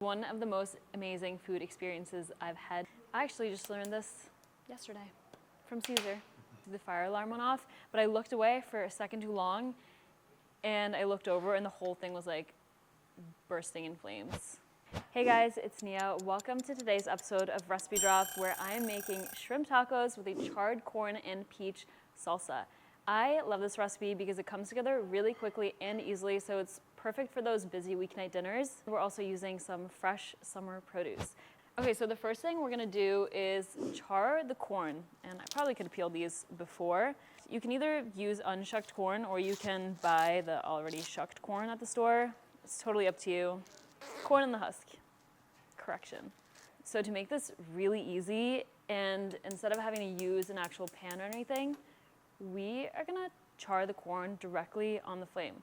One of the most amazing food experiences I've had. I actually just learned this yesterday from Caesar. The fire alarm went off, but I looked away for a second too long, and I looked over and the whole thing was like bursting in flames. Hey guys, it's Nea. Welcome to today's episode of Recipe Drop, where I am making shrimp tacos with a charred corn and peach salsa. I love this recipe because it comes together really quickly and easily, so it's perfect for those busy weeknight dinners. We're also using some fresh summer produce. Okay, so the first thing we're gonna do is char the corn, and I probably could have peeled these before. You can either use unshucked corn or you can buy the already shucked corn at the store. It's totally up to you. Corn in the husk, correction. So to make this really easy, and instead of having to use an actual pan or anything, we are gonna char the corn directly on the flame.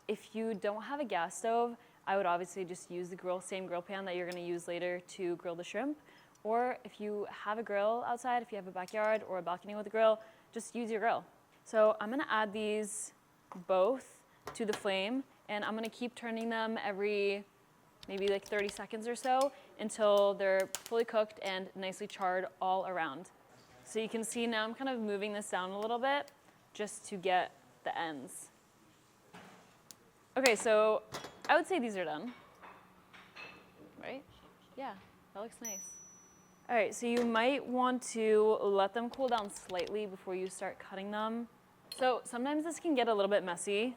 If you don't have a gas stove, I would obviously just use the same grill pan that you're gonna use later to grill the shrimp. Or if you have a grill outside, if you have a backyard or a balcony with a grill, just use your grill. So I'm gonna add these both to the flame, and I'm gonna keep turning them every maybe like 30 seconds or so until they're fully cooked and nicely charred all around. So you can see now I'm kind of moving this down a little bit just to get the ends. Okay, so I would say these are done, right? Yeah, that looks nice. All right, so you might want to let them cool down slightly before you start cutting them. So sometimes this can get a little bit messy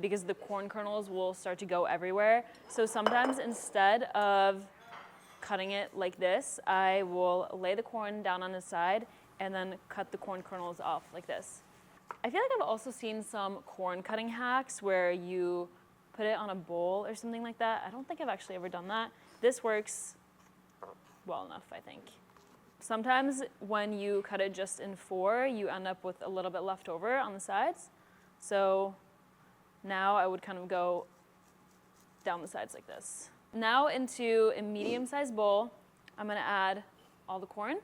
because the corn kernels will start to go everywhere. So sometimes instead of cutting it like this, I will lay the corn down on the side and then cut the corn kernels off like this. I feel like I've also seen some corn cutting hacks where you put it on a bowl or something like that. I don't think I've actually ever done that. This works well enough, I think. Sometimes when you cut it just in four, you end up with a little bit left over on the sides. So now I would kind of go down the sides like this. Now into a medium-sized bowl, I'm gonna add all the corn,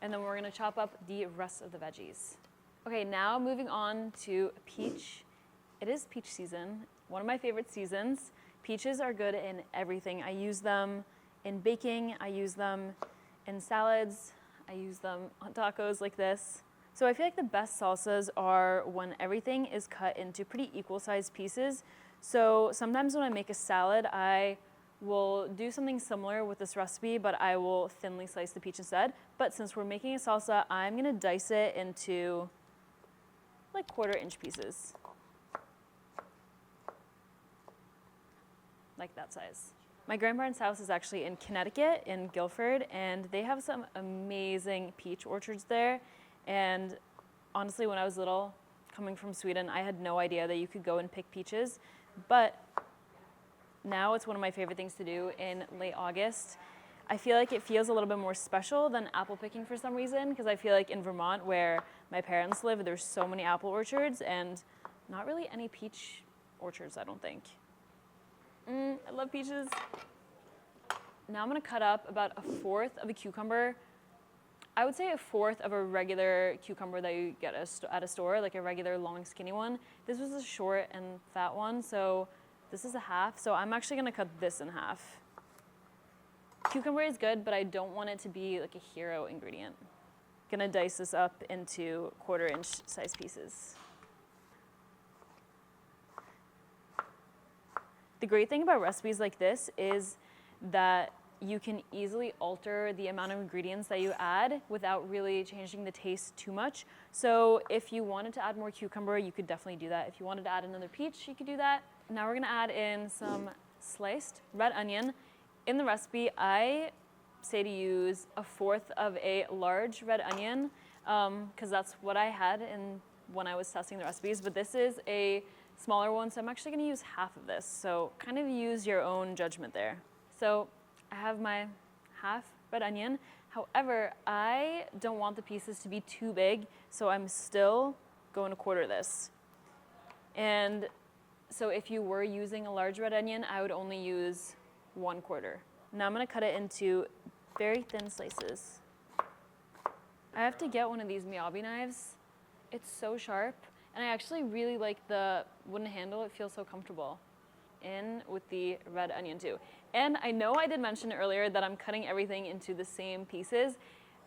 and then we're gonna chop up the rest of the veggies. Okay, now moving on to peach. It is peach season, one of my favorite seasons. Peaches are good in everything. I use them in baking, I use them in salads, I use them on tacos like this. So I feel like the best salsas are when everything is cut into pretty equal sized pieces. So sometimes when I make a salad, I will do something similar with this recipe, but I will thinly slice the peach instead. But since we're making a salsa, I'm gonna dice it into like 1/4-inch pieces. Like that size. My grandparents' house is actually in Connecticut, in Guilford, and they have some amazing peach orchards there. And honestly, when I was little, coming from Sweden, I had no idea that you could go and pick peaches. But now it's one of my favorite things to do in late August. I feel like it feels a little bit more special than apple picking for some reason, because I feel like in Vermont, where my parents live, there's so many apple orchards and not really any peach orchards, I don't think. I love peaches. Now I'm gonna cut up about 1/4 of a cucumber. I would say 1/4 of a regular cucumber that you get at a store, like a regular long skinny one. This was a short and fat one, so this is a half. So I'm actually gonna cut this in half. Cucumber is good, but I don't want it to be like a hero ingredient. Gonna dice this up into 1/4-inch size pieces. The great thing about recipes like this is that you can easily alter the amount of ingredients that you add without really changing the taste too much. So if you wanted to add more cucumber, you could definitely do that. If you wanted to add another peach, you could do that. Now we're gonna add in some sliced red onion. In the recipe, I say to use 1/4 of a large red onion, because that's what I had when I was testing the recipes, but this is a smaller one, so I'm actually gonna use half of this. So kind of use your own judgment there. So I have my half red onion. However, I don't want the pieces to be too big, so I'm still going to 1/4 this. And so if you were using a large red onion, I would only use 1/4. Now I'm gonna cut it into very thin slices. I have to get one of these Miyabi knives. It's so sharp, and I actually really like the wooden handle. It feels so comfortable. in with the red onion too. And I know I did mention earlier that I'm cutting everything into the same pieces,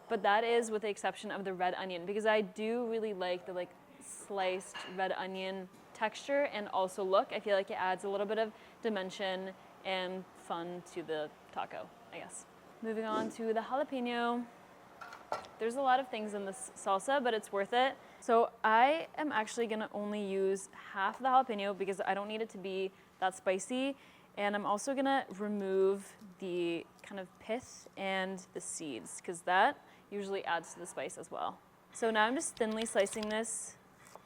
but that is with the exception of the red onion, because I do really like the sliced red onion texture and also look. I feel like it adds a little bit of dimension and fun to the taco, I guess. Moving on to the jalapeno. There's a lot of things in this salsa, but it's worth it. So I am actually gonna only use half the jalapeno because I don't need it to be that spicy. And I'm also gonna remove the kind of pith and the seeds because that usually adds to the spice as well. So now I'm just thinly slicing this,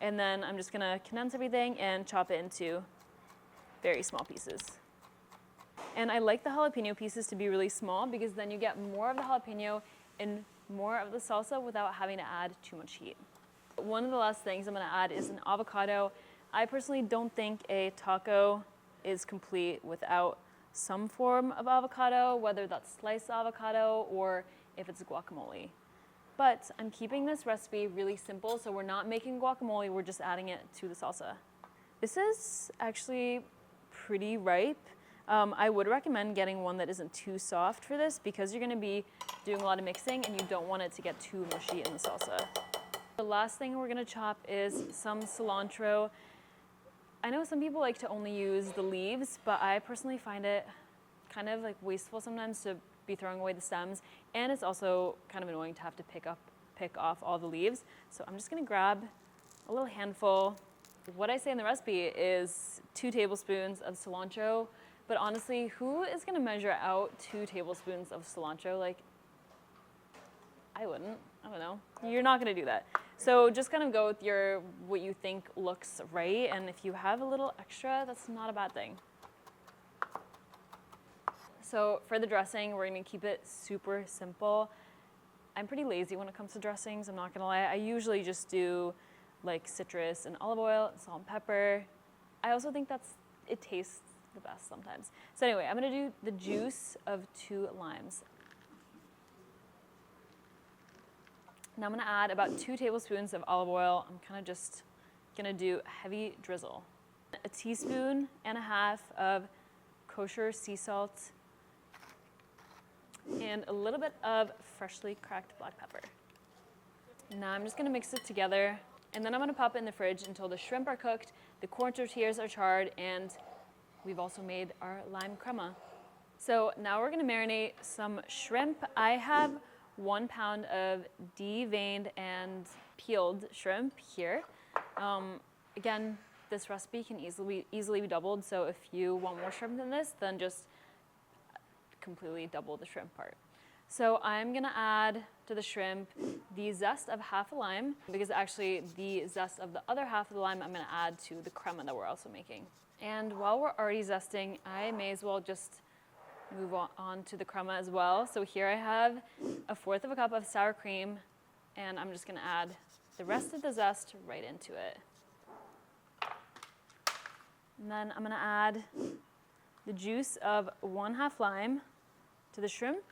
and then I'm just gonna condense everything and chop it into very small pieces. And I like the jalapeno pieces to be really small because then you get more of the jalapeno and more of the salsa without having to add too much heat. One of the last things I'm gonna add is an avocado. I personally don't think a taco is complete without some form of avocado, whether that's sliced avocado or if it's guacamole. But I'm keeping this recipe really simple, so we're not making guacamole, we're just adding it to the salsa. This is actually pretty ripe. I would recommend getting one that isn't too soft for this because you're gonna be doing a lot of mixing and you don't want it to get too mushy in the salsa. The last thing we're gonna chop is some cilantro. I know some people like to only use the leaves, but I personally find it kind of wasteful sometimes to be throwing away the stems, and it's also kind of annoying to have to pick off all the leaves. So I'm just gonna grab a little handful. What I say in the recipe is 2 tablespoons of cilantro, but honestly, who is gonna measure out 2 tablespoons of cilantro? I wouldn't, I don't know. You're not gonna do that. So just kind of go with what you think looks right, and if you have a little extra, that's not a bad thing. So for the dressing, we're gonna keep it super simple. I'm pretty lazy when it comes to dressings, I'm not gonna lie. I usually just do citrus and olive oil, salt and pepper. I also think it tastes the best sometimes. So anyway, I'm gonna do the juice of 2 limes. Now I'm gonna add about 2 tablespoons of olive oil. I'm kind of just gonna do a heavy drizzle. A teaspoon and a half of kosher sea salt, and a little bit of freshly cracked black pepper. Now I'm just gonna mix it together, and then I'm gonna pop it in the fridge until the shrimp are cooked, the corn tortillas are charred, and we've also made our lime crema. So now we're gonna marinate some shrimp. I have 1 pound of deveined and peeled shrimp here. Again, this recipe can easily be doubled, so if you want more shrimp than this, then just completely double the shrimp part. So I'm gonna add to the shrimp the zest of half a lime, because actually the zest of the other half of the lime I'm gonna add to the crema that we're also making. And while we're already zesting, I may as well just move on to the crema as well. So here I have 1/4 cup of sour cream, and I'm just gonna add the rest of the zest right into it. And then I'm gonna add the juice of 1/2 lime to the shrimp.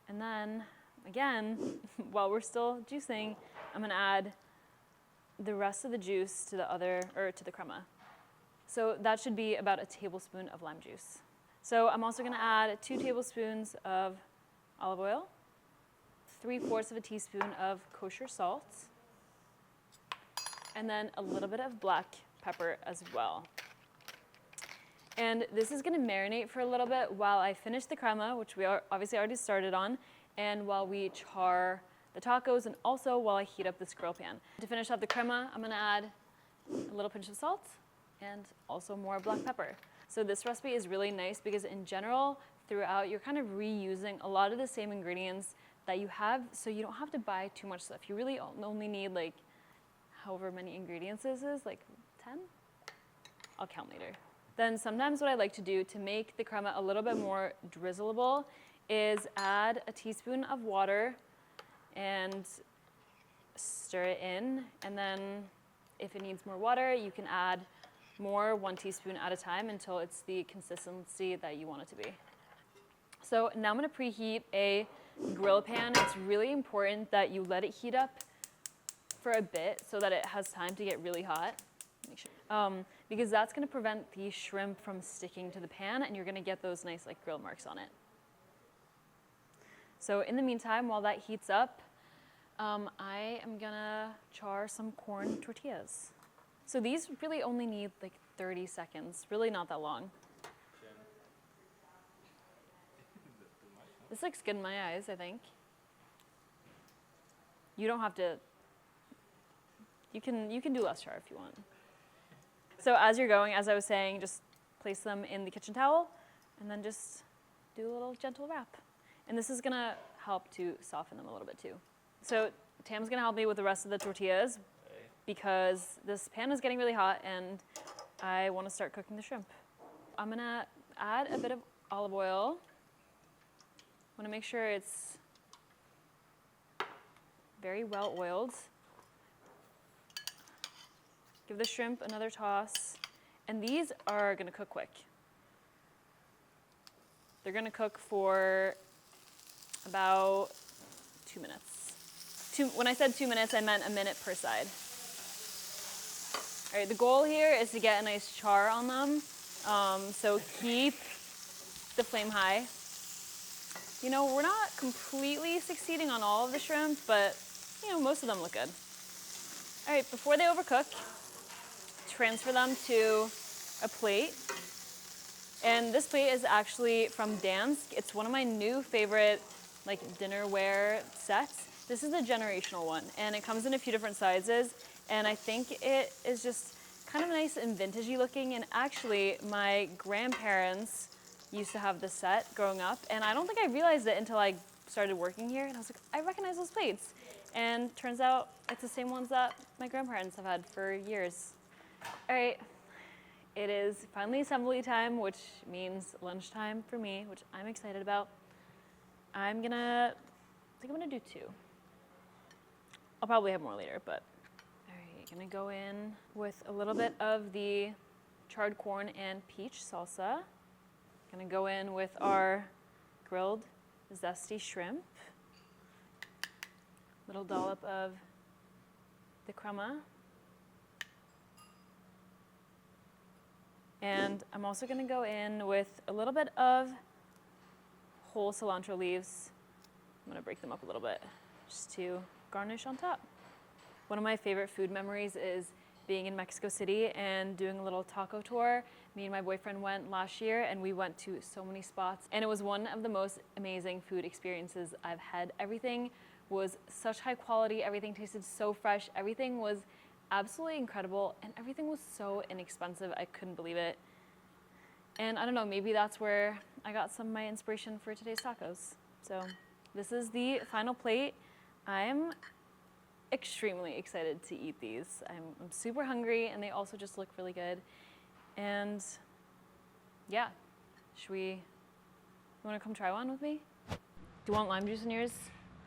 And then again, while we're still juicing, I'm gonna add the rest of the juice to the crema. So that should be about 1 tablespoon of lime juice. So I'm also gonna add 2 tablespoons of olive oil, 3/4 of a teaspoon of kosher salt, and then a little bit of black pepper as well. And this is gonna marinate for a little bit while I finish the crema, which we obviously already started on, and while we char the tacos, and also while I heat up this grill pan. To finish up the crema, I'm gonna add a little pinch of salt and also more black pepper. So this recipe is really nice because in general, throughout, you're kind of reusing a lot of the same ingredients that you have, so you don't have to buy too much stuff. You really only need however many ingredients this is, 10? I'll count later. Then sometimes what I like to do to make the crema a little bit more drizzleable is add a teaspoon of water and stir it in, and then if it needs more water, you can add more, 1 teaspoon at a time, until it's the consistency that you want it to be. So now I'm gonna preheat a grill pan. It's really important that you let it heat up for a bit so that it has time to get really hot. because that's gonna prevent the shrimp from sticking to the pan, and you're gonna get those nice like grill marks on it. So in the meantime, while that heats up, I am gonna char some corn tortillas. So these really only need like 30 seconds, really not that long. This looks good in my eyes, I think. You don't have to, you can do less char if you want. So as you're going, as I was saying, just place them in the kitchen towel and then just do a little gentle wrap. And this is gonna help to soften them a little bit too. So Tam's gonna help me with the rest of the tortillas because this pan is getting really hot and I wanna start cooking the shrimp. I'm gonna add a bit of olive oil. I wanna make sure it's very well oiled. Give the shrimp another toss. And these are gonna cook quick. They're gonna cook for about 2 minutes. When I said 2 minutes, I meant a minute per side. All right, the goal here is to get a nice char on them. So keep the flame high. You know, we're not completely succeeding on all of the shrimp, but you know, most of them look good. All right, before they overcook, transfer them to a plate. And this plate is actually from Dansk. It's one of my new favorite like dinnerware sets. This is the generational one, and it comes in a few different sizes. And I think it is just kind of nice and vintagey looking. And actually, my grandparents used to have this set growing up, and I don't think I realized it until I started working here. And I was like, I recognize those plates. And turns out it's the same ones that my grandparents have had for years. All right, it is finally assembly time, which means lunchtime for me, which I'm excited about. I think I'm gonna do 2. I'll probably have more later, but all right, gonna go in with a little bit of the charred corn and peach salsa. Gonna go in with our grilled zesty shrimp. Little dollop of the crema. And I'm also gonna go in with a little bit of whole cilantro leaves. I'm gonna break them up a little bit just to garnish on top. One of my favorite food memories is being in Mexico City and doing a little taco tour. Me and my boyfriend went last year and we went to so many spots, and it was one of the most amazing food experiences I've had. Everything was such high quality, everything tasted so fresh, everything was absolutely incredible, and everything was so inexpensive. I couldn't believe it. And I don't know, maybe that's where I got some of my inspiration for today's tacos. So this is the final plate. I'm extremely excited to eat these. I'm super hungry, and they also just look really good. And yeah, you wanna come try one with me? Do you want lime juice in yours?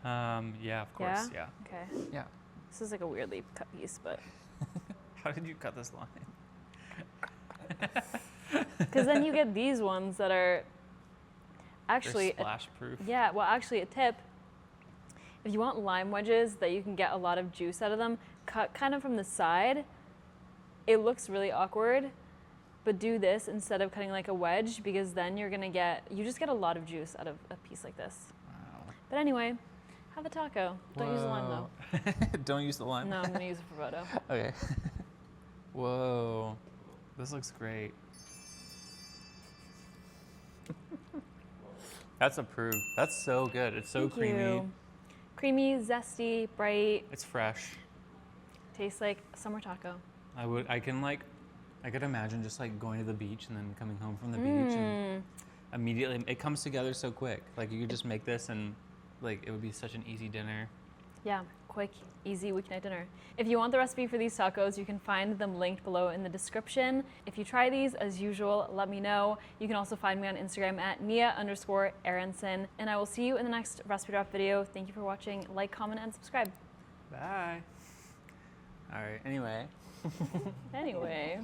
Yeah, of course, yeah. Okay. Yeah. This is like a weirdly cut piece, but. How did you cut this line? Because then you get these ones that are actually splash proof. Yeah, well, actually a tip. If you want lime wedges that you can get a lot of juice out of them, cut kind of from the side. It looks really awkward, but do this instead of cutting like a wedge, because then you just get a lot of juice out of a piece like this. Wow. But anyway, have a taco. Don't use the lime though. Don't use the lime? No, I'm gonna use it for photo. Okay. Whoa, this looks great. That's approved. That's so good. It's so creamy. You. Creamy, zesty, bright. It's fresh. Tastes like a summer taco. I could imagine just like going to the beach and then coming home from the beach and immediately, it comes together so quick. Like you could just make this and like it would be such an easy dinner. Yeah, quick, easy weeknight dinner. If you want the recipe for these tacos, you can find them linked below in the description. If you try these, as usual, let me know. You can also find me on Instagram at Nea_Arentzen. And I will see you in the next recipe drop video. Thank you for watching. Like, comment, and subscribe. Bye. All right, anyway. Anyway.